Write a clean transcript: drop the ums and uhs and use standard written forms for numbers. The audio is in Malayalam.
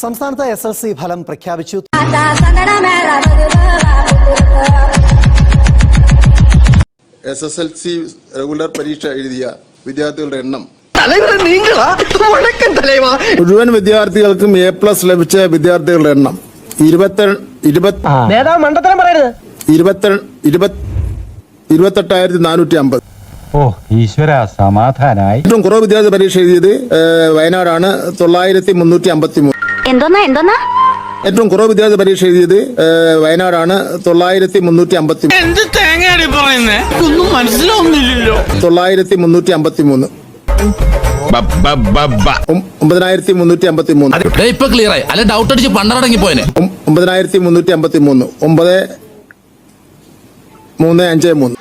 സംസ്ഥാനത്ത് SSLC ഫലം പ്രഖ്യാപിച്ചു. SSLC റെഗുലർ പരീക്ഷ എഴുതിയ വിദ്യാർത്ഥികളുടെ എണ്ണം മുഴുവൻ വിദ്യാർത്ഥികൾക്കും A+ ലഭിച്ച വിദ്യാർത്ഥികളുടെ എണ്ണം 28,450. ഓ ഈശ്വര സമാധാനായി. ഏറ്റവും കുറവ് വിദ്യാർത്ഥി പരീക്ഷ എഴുതിയത് വയനാടാണ് 9,353. എന്തോന്നാ ഏറ്റവും കുറവ് വിദ്യാർത്ഥി പരീക്ഷ എഴുതിയത് വയനാടാണ് 9,353. 9,353. 9,353. ഇപ്പൊ ക്ലിയർ ആയി. അല്ല ഡൗട്ട് അടിച്ച് പണ്ടടങ്ങി പോയനെ. 9,353. 9,353.